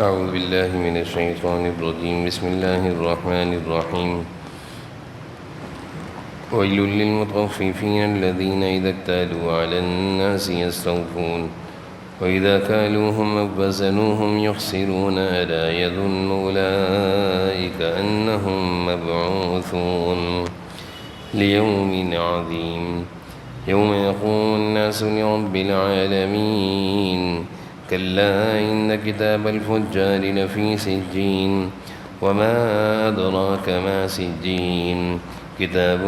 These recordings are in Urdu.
أعوذ بالله من الشيطان الرجيم بسم الله الرحمن الرحيم ويل للمطففين الذين إذا اكتالوا على الناس يستوفون وإذا كالوهم أو وزنوهم يخسرون ألا يظن أولئك أنهم مبعوثون ليوم عظيم يوم يقوم الناس لرب العالمين كلا إن كتاب الفجار لفي سجين وما أدراك ما سجين كتاب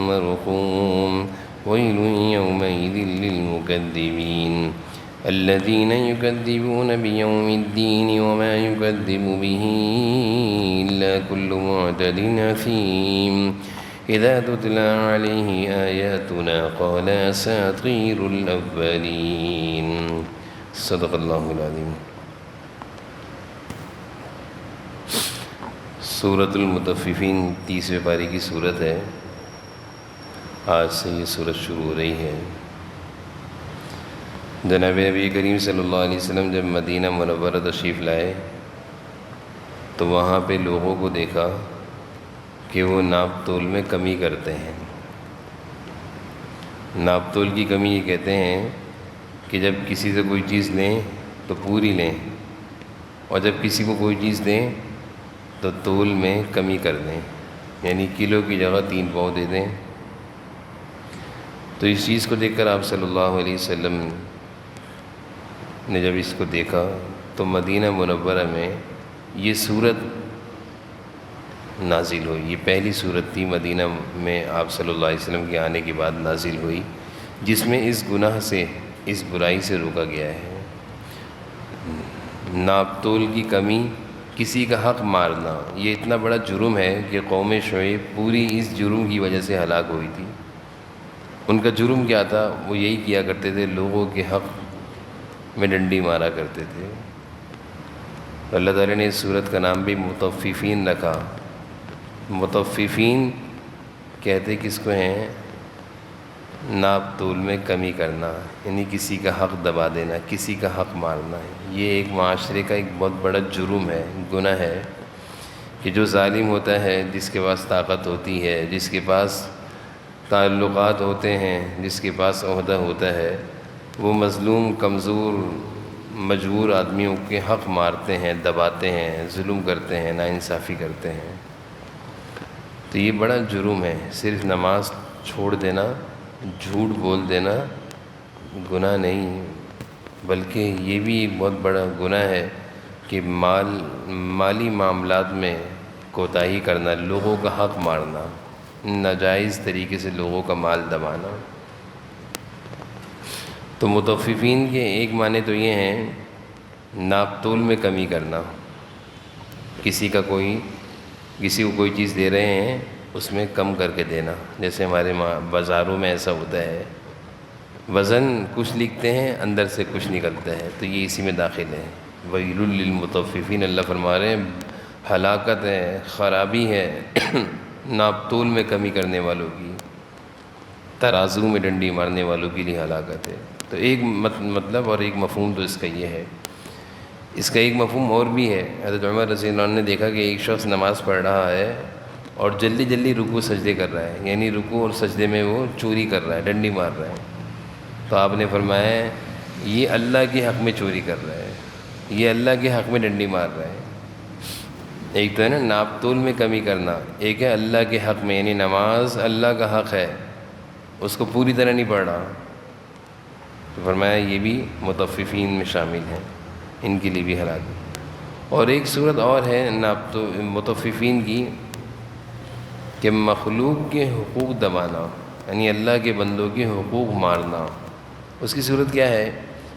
مرقوم ويل يومئذ للمكذبين الذين يكذبون بيوم الدين وما يكذب به إلا كل معتد أثيم إذا تتلى عليه آياتنا قال أساطير الأولين صدق اللہ العظیم۔ سورۃ المطففین 30ویں پارے کی سورت ہے۔ آج سے یہ سورت شروع ہو رہی ہے۔ جناب نبی کریم صلی اللہ علیہ وسلم جب مدینہ منورہ تشریف لائے تو وہاں پہ لوگوں کو دیکھا کہ وہ ناپ تول میں کمی کرتے ہیں۔ ناپ تول کی کمی یہ کہتے ہیں کہ جب کسی سے کوئی چیز لیں تو پوری لیں، اور جب کسی کو کوئی چیز دیں تو تول میں کمی کر دیں، یعنی کلو کی جگہ 3 پاؤ دے دیں۔ تو اس چیز کو دیکھ کر آپ صلی اللہ علیہ وسلم نے جب اس کو دیکھا تو مدینہ منورہ میں یہ صورت نازل ہوئی۔ یہ پہلی صورت تھی مدینہ میں آپ صلی اللہ علیہ وسلم کے آنے کے بعد نازل ہوئی، جس میں اس گناہ سے، اس برائی سے روکا گیا ہے۔ ناپ تول کی کمی، کسی کا حق مارنا، یہ اتنا بڑا جرم ہے کہ قوم شعیب پوری اس جرم کی وجہ سے ہلاک ہوئی تھی۔ ان کا جرم کیا تھا؟ وہ یہی کیا کرتے تھے، لوگوں کے حق میں ڈنڈی مارا کرتے تھے۔ اللہ تعالیٰ نے اس سورت کا نام بھی مطففین رکھا۔ مطففین کہتے کس کو ہیں؟ ناپ تول میں کمی کرنا، یعنی کسی کا حق دبا دینا، کسی کا حق مارنا۔ یہ ایک معاشرے کا ایک بہت بڑا جرم ہے، گناہ ہے، کہ جو ظالم ہوتا ہے، جس کے پاس طاقت ہوتی ہے، جس کے پاس تعلقات ہوتے ہیں، جس کے پاس عہدہ ہوتا ہے، وہ مظلوم، کمزور، مجبور آدمیوں کے حق مارتے ہیں، دباتے ہیں، ظلم کرتے ہیں، ناانصافی کرتے ہیں۔ تو یہ بڑا جرم ہے۔ صرف نماز چھوڑ دینا، جھوٹ بول دینا گناہ نہیں، بلکہ یہ بھی ایک بہت بڑا گناہ ہے کہ مالی معاملات میں کوتاہی کرنا، لوگوں کا حق مارنا، ناجائز طریقے سے لوگوں کا مال دبانا۔ تو مطففین کے ایک معنی تو یہ ہیں ناپ تول میں کمی کرنا۔ کسی کو کوئی چیز دے رہے ہیں، اس میں کم کر کے دینا۔ جیسے ہمارے بازاروں میں ایسا ہوتا ہے، وزن کچھ لکھتے ہیں، اندر سے کچھ نکلتا ہے، تو یہ اسی میں داخل ہے۔ ویل للمطففین، اللہ فرما رہے ہیں ہلاکت ہے، خرابی ہے ناپ تول میں کمی کرنے والوں کی، ترازو میں ڈنڈی مارنے والوں کے لیے ہلاکت ہے۔ تو ایک مطلب اور ایک مفہوم تو اس کا یہ ہے۔ اس کا ایک مفہوم اور بھی ہے۔ حضرت عمر رضی اللہ عنہ نے دیکھا کہ ایک شخص نماز پڑھ رہا ہے اور جلدی جلدی رکوع سجدے کر رہا ہے، یعنی رکوع اور سجدے میں وہ چوری کر رہا ہے، ڈنڈی مار رہا ہے۔ تو آپ نے فرمایا یہ اللہ کے حق میں چوری کر رہا ہے، یہ اللہ کے حق میں ڈنڈی مار رہا ہے۔ ایک تو ہے نا ناپ تول میں کمی کرنا، ایک ہے اللہ کے حق میں، یعنی نماز اللہ کا حق ہے، اس کو پوری طرح نہیں پڑھ رہا۔ تو فرمایا یہ بھی مطففین میں شامل ہیں، ان کے لیے بھی ہلاک۔ اور ایک صورت اور ہے مطففین کی، کہ مخلوق کے حقوق دبانا، یعنی اللہ کے بندوں کے حقوق مارنا۔ اس کی صورت کیا ہے؟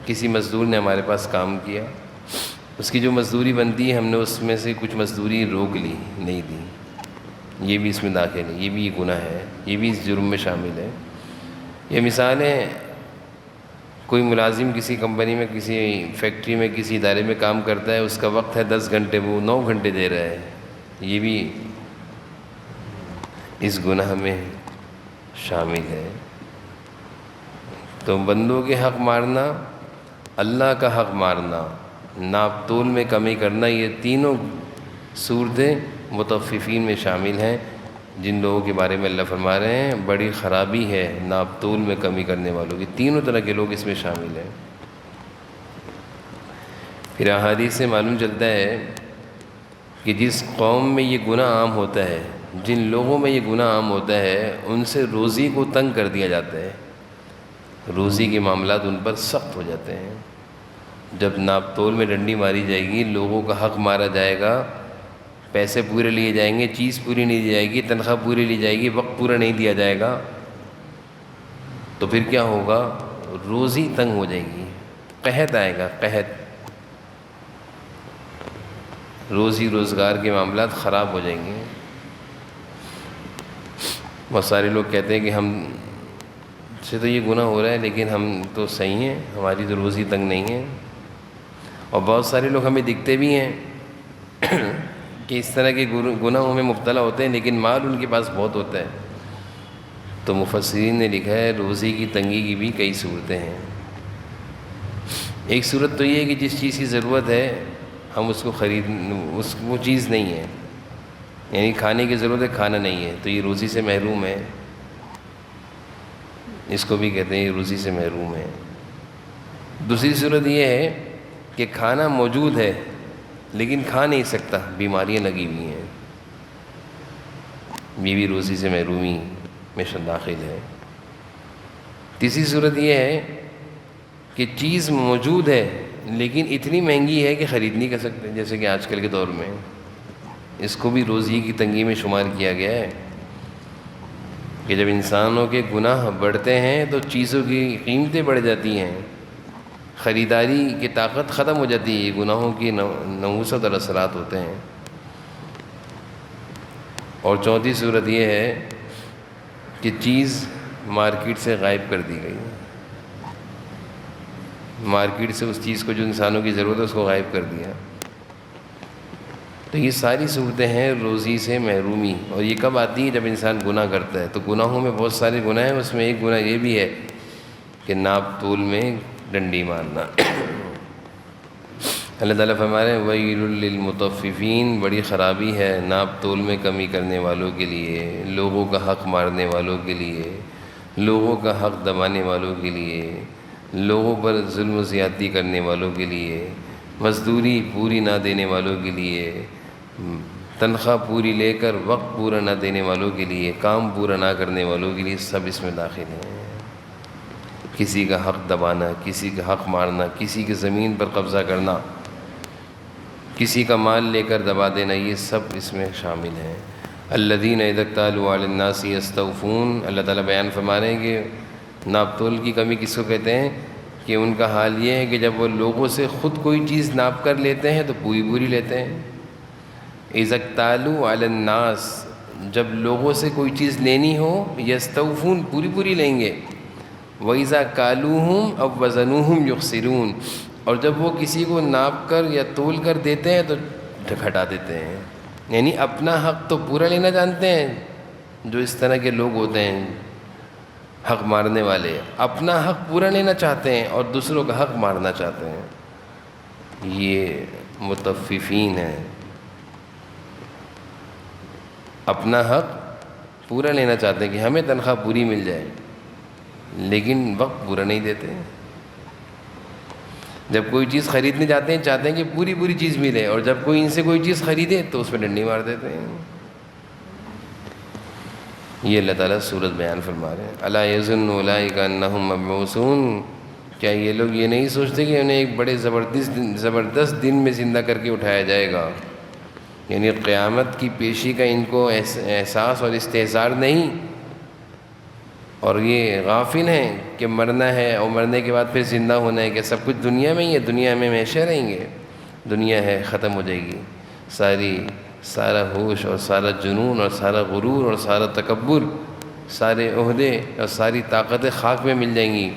کسی مزدور نے ہمارے پاس کام کیا، اس کی جو مزدوری بنتی ہے ہم نے اس میں سے کچھ مزدوری روک لی، نہیں دی، یہ بھی اس میں داخل ہے، یہ بھی گناہ ہے، یہ بھی اس جرم میں شامل ہے۔ یہ مثالیں، کوئی ملازم کسی کمپنی میں، کسی فیکٹری میں، کسی ادارے میں کام کرتا ہے، اس کا وقت ہے 10 گھنٹے، وہ 9 گھنٹے دے رہا ہے، یہ بھی اس گناہ میں شامل ہے۔ تو بندوں کے حق مارنا، اللہ کا حق مارنا، ناپ تول میں کمی کرنا، یہ تینوں صورتیں مطففین میں شامل ہیں، جن لوگوں کے بارے میں اللہ فرما رہے ہیں بڑی خرابی ہے ناپ تول میں کمی کرنے والوں کی۔ تینوں طرح کے لوگ اس میں شامل ہیں۔ پھر احادیث سے معلوم چلتا ہے کہ جس قوم میں یہ گناہ عام ہوتا ہے، جن لوگوں میں یہ گناہ عام ہوتا ہے، ان سے روزی کو تنگ کر دیا جاتا ہے، روزی کے معاملات ان پر سخت ہو جاتے ہیں۔ جب ناپ تول میں ڈنڈی ماری جائے گی، لوگوں کا حق مارا جائے گا، پیسے پورے لیے جائیں گے، چیز پوری نہیں دی جائے گی، تنخواہ پوری لی جائے گی، وقت پورا نہیں دیا جائے گا، تو پھر کیا ہوگا؟ روزی تنگ ہو جائے گی، قحط آئے گا، قحط، روزی روزگار کے معاملات خراب ہو جائیں گے۔ بہت سارے لوگ کہتے ہیں کہ ہم سے تو یہ گناہ ہو رہا ہے لیکن ہم تو صحیح ہیں، ہماری تو روزی تنگ نہیں ہے۔ اور بہت سارے لوگ ہمیں دکھتے بھی ہیں کہ اس طرح کے گناہوں میں مبتلا ہوتے ہیں لیکن مال ان کے پاس بہت ہوتا ہے۔ تو مفسرین نے لکھا ہے روزی کی تنگی کی بھی کئی صورتیں ہیں۔ ایک صورت تو یہ ہے کہ جس چیز کی ضرورت ہے ہم اس کو وہ چیز نہیں ہے، یعنی کھانے کی ضرورت ہے، کھانا نہیں ہے، تو یہ روزی سے محروم ہے، اس کو بھی کہتے ہیں یہ روزی سے محروم ہے۔ دوسری صورت یہ ہے کہ کھانا موجود ہے لیکن کھا نہیں سکتا، بیماریاں لگی ہوئی ہیں، یہ بھی روزی سے محرومی میں داخل ہے۔ تیسری صورت یہ ہے کہ چیز موجود ہے لیکن اتنی مہنگی ہے کہ خرید نہیں کر سکتے، جیسے کہ آج کل کے دور میں، اس کو بھی روزی کی تنگی میں شمار کیا گیا ہے کہ جب انسانوں کے گناہ بڑھتے ہیں تو چیزوں کی قیمتیں بڑھ جاتی ہیں، خریداری کی طاقت ختم ہو جاتی ہے، یہ گناہوں کی نحوست اور اثرات ہوتے ہیں۔ اور چوتھی صورت یہ ہے کہ چیز مارکیٹ سے غائب کر دی گئی، مارکیٹ سے اس چیز کو جو انسانوں کی ضرورت ہے اس کو غائب کر دیا۔ تو یہ ساری صورتیں ہیں روزی سے محرومی، اور یہ کب آتی ہے؟ جب انسان گناہ کرتا ہے۔ تو گناہوں میں بہت سارے گناہ ہیں، اس میں ایک گناہ یہ بھی ہے کہ ناپ تول میں ڈنڈی مارنا۔ اللہ تعالیٰ فرما رہے ہیں وَيْلٌ لِّلْمُطَفِّفِينَ، بڑی خرابی ہے ناپ تول میں کمی کرنے والوں کے لیے، لوگوں کا حق مارنے والوں کے لیے، لوگوں کا حق دبانے والوں کے لیے، لوگوں پر ظلم و زیادتی کرنے والوں کے لیے، مزدوری پوری نہ دینے والوں کے لیے، تنخواہ پوری لے کر وقت پورا نہ دینے والوں کے لیے، کام پورا نہ کرنے والوں کے لیے، سب اس میں داخل ہیں۔ کسی کا حق دبانا، کسی کا حق مارنا، کسی کی زمین پر قبضہ کرنا، کسی کا مال لے کر دبا دینا، یہ سب اس میں شامل ہیں۔ الذین اذا اکتالوا علی الناس یستوفون، اللہ تعالیٰ بیان فرما رہے ہیں کہ ناپ تول کی کمی کس کو کہتے ہیں؟ کہ ان کا حال یہ ہے کہ جب وہ لوگوں سے خود کوئی چیز ناپ کر لیتے ہیں تو پوری پوری لیتے ہیں۔ اذا اکتالوا علی الناس، جب لوگوں سے کوئی چیز لینی ہو یستوفون، پوری پوری لیں گے۔ وَإِذَا كَالُوهُمْ أَوْ وَزَنُوهُمْ يُخْسِرُونَ، اور جب وہ کسی کو ناپ کر یا تول کر دیتے ہیں تو گھٹا دیتے ہیں، یعنی اپنا حق تو پورا لینا جانتے ہیں جو اس طرح کے لوگ ہوتے ہیں حق مارنے والے، اپنا حق پورا لینا چاہتے ہیں اور دوسروں کا حق مارنا چاہتے ہیں، یہ مطففین ہیں۔ اپنا حق پورا لینا چاہتے ہیں کہ ہمیں تنخواہ پوری مل جائے لیکن وقت پورا نہیں دیتے۔ جب کوئی چیز خریدنے جاتے ہیں چاہتے ہیں کہ پوری پوری چیز ملے، اور جب کوئی ان سے کوئی چیز خریدے تو اس پہ ڈنڈی مار دیتے ہیں۔ یہ اللہ تعالیٰ سورت بیان فرما رہے ہیں۔ الا یظن اولئک انہم مبعوثون، کیا یہ لوگ یہ نہیں سوچتے کہ انہیں ایک بڑے زبردست دن میں زندہ کر کے اٹھایا جائے گا؟ یعنی قیامت کی پیشی کا ان کو احساس اور استحضار نہیں، اور یہ غافل ہیں کہ مرنا ہے اور مرنے کے بعد پھر زندہ ہونا ہے، کہ سب کچھ دنیا میں ہی ہے، دنیا میں ہمیشہ رہیں گے، دنیا ہے ختم ہو جائے گی، سارا ہوش اور سارا جنون اور سارا غرور اور سارا تکبر، سارے عہدے اور ساری طاقتیں خاک میں مل جائیں گی۔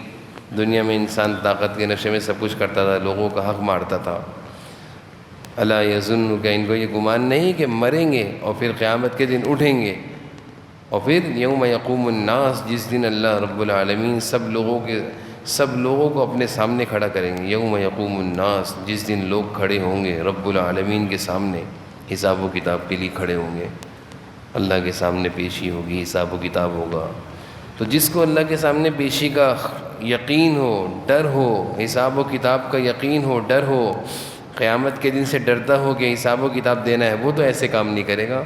دنیا میں انسان طاقت کے نشے میں سب کچھ کرتا تھا، لوگوں کا حق مارتا تھا۔ الا یظن، کہ ان کو یہ گمان نہیں کہ مریں گے اور پھر قیامت کے دن اٹھیں گے، اور پھر یوم یقوم الناس، جس دن اللہ رب العالمین سب لوگوں کے سب لوگوں کو اپنے سامنے کھڑا کریں گے. یوم یقوم الناس، جس دن لوگ کھڑے ہوں گے رب العالمین کے سامنے، حساب و کتاب کے لیے کھڑے ہوں گے. اللہ کے سامنے پیشی ہوگی، حساب و کتاب ہوگا. تو جس کو اللہ کے سامنے پیشی کا یقین ہو، ڈر ہو، حساب و کتاب کا یقین ہو، ڈر ہو، قیامت کے دن سے ڈرتا ہو کہ حساب و کتاب دینا ہے، وہ تو ایسے کام نہیں کرے گا.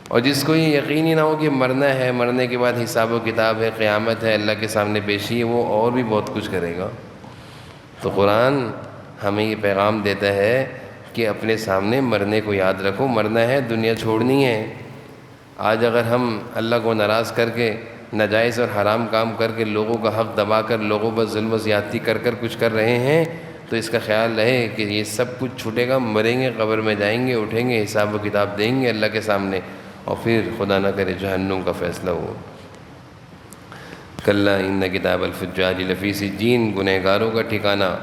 اور جس کو یہ یقین ہی نہ ہو کہ مرنا ہے، مرنے کے بعد حساب و کتاب ہے، قیامت ہے، اللہ کے سامنے پیشی ہے، وہ اور بھی بہت کچھ کرے گا. تو قرآن ہمیں یہ پیغام دیتا ہے کہ اپنے سامنے مرنے کو یاد رکھو. مرنا ہے، دنیا چھوڑنی ہے. آج اگر ہم اللہ کو ناراض کر کے ناجائز اور حرام کام کر کے لوگوں کا حق دبا کر لوگوں پر ظلم و زیادتی کر کچھ کر رہے ہیں، تو اس کا خیال رہے کہ یہ سب کچھ چھوٹے گا. مریں گے، قبر میں جائیں گے، اٹھیں گے، حساب و کتاب دیں گے اللہ کے سامنے، اور پھر خدا نہ کرے جہنم کا فیصلہ ہو. کلا ان کتاب الفجار لفی سجین، گنہگاروں کا ٹھکانہ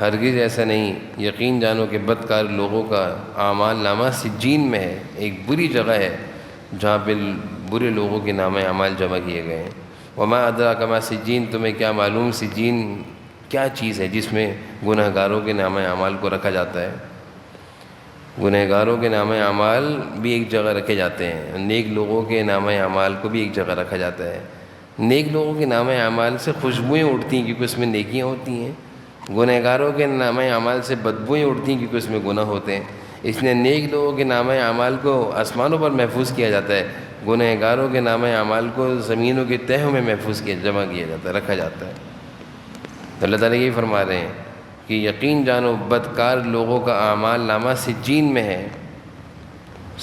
ہرگز ایسا نہیں. یقین جانو کہ بدکار لوگوں کا اعمال نامہ سجین میں ہے، ایک بری جگہ ہے جہاں پہ برے لوگوں کے نامہ اعمال جمع کیے گئے ہیں. وما ادراک ما سجین، تمہیں کیا معلوم سجین کیا چیز ہے جس میں گنہگاروں کے نامہ اعمال کو رکھا جاتا ہے. گنہگاروں کے نامہ اعمال بھی ایک جگہ رکھے جاتے ہیں، نیک لوگوں کے نامہ اعمال کو بھی ایک جگہ رکھا جاتا ہے. نیک لوگوں کے نامہ اعمال سے خوشبوئیں اٹھتی ہیں کیونکہ اس میں نیکیاں ہوتی ہیں. گنہگاروں کے نامہ اعمال سے بدبوئیں اٹھتی ہیں کیونکہ اس میں گناہ ہوتے ہیں. اس لیے نیک لوگوں کے نامہ اعمال کو آسمانوں پر محفوظ کیا جاتا ہے، گنہگاروں کے نامہ اعمال کو زمینوں کی تہوں میں محفوظ جمع کیا جاتا ہے، رکھا جاتا ہے. تو اللہ تعالیٰ یہی فرما رہے ہیں کہ یقین جانو بدکار لوگوں کا اعمال نامہ سجین میں ہے.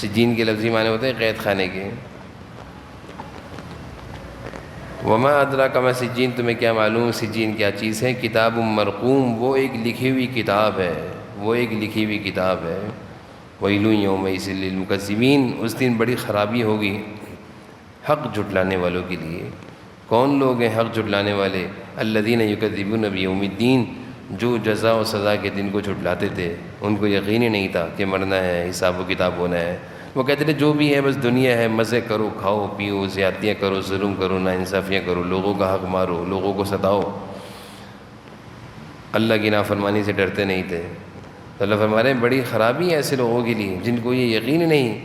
سجین کے لفظی معنی ہوتے ہیں قید خانے کے. وما ادراک ما سجین، تمہیں کیا معلوم سجین کیا چیز ہے. کتاب مرقوم، وہ ایک لکھی ہوئی کتاب ہے، وہ ایک لکھی ہوئی کتاب ہے. ویل یومئذ للمکذبین، اس دن بڑی خرابی ہوگی حق جھٹلانے والوں کے لیے. کون لوگ ہیں حق جھٹلانے والے؟ الذین یکذبون بیوم الدین، جو جزا و سزا کے دن کو جھٹلاتے تھے. ان کو یقین ہی نہیں تھا کہ مرنا ہے، حساب و کتاب ہونا ہے. وہ کہتے تھے جو بھی ہے بس دنیا ہے، مزے کرو، کھاؤ پیو، زیادتیاں کرو، ظلم کرو، ناانصافیاں کرو، لوگوں کا حق مارو، لوگوں کو ستاؤ. اللہ کی نافرمانی سے ڈرتے نہیں تھے. تو اللہ فرما رہے ہیں بڑی خرابی ہے ایسے لوگوں کے لیے جن کو یہ یقین ہی نہیں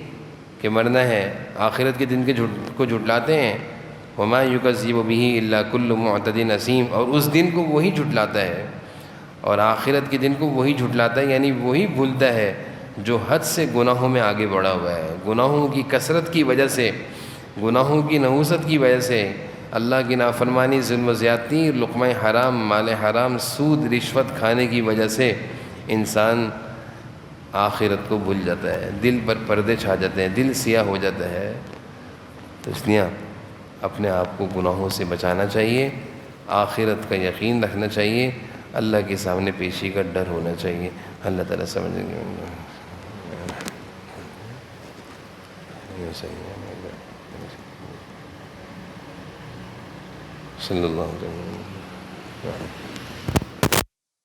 کہ مرنا ہے، آخرت کے دن کو جھٹلاتے ہیں. وما یکذب بہ الا کل معتد اثیم، اور اس دن کو وہی جھٹلاتا ہے، اور آخرت کے دن کو وہی جھٹلاتا ہے، یعنی وہی بھولتا ہے جو حد سے گناہوں میں آگے بڑھا ہوا ہے. گناہوں کی کثرت کی وجہ سے، گناہوں کی نحوست کی وجہ سے، اللہ کی نافرمانی، ظلم و زیادتی، لقمہ حرام، مال حرام، سود، رشوت کھانے کی وجہ سے انسان آخرت کو بھول جاتا ہے، دل پر پردے چھا جاتے ہیں، دل سیاہ ہو جاتا ہے. تو اس لیے اپنے آپ کو گناہوں سے بچانا چاہیے، آخرت کا یقین رکھنا چاہیے، اللہ کے سامنے پیشی کا ڈر ہونا چاہیے. اللہ تعالیٰ سمجھیں گے. صلی اللہ علیہ وسلم.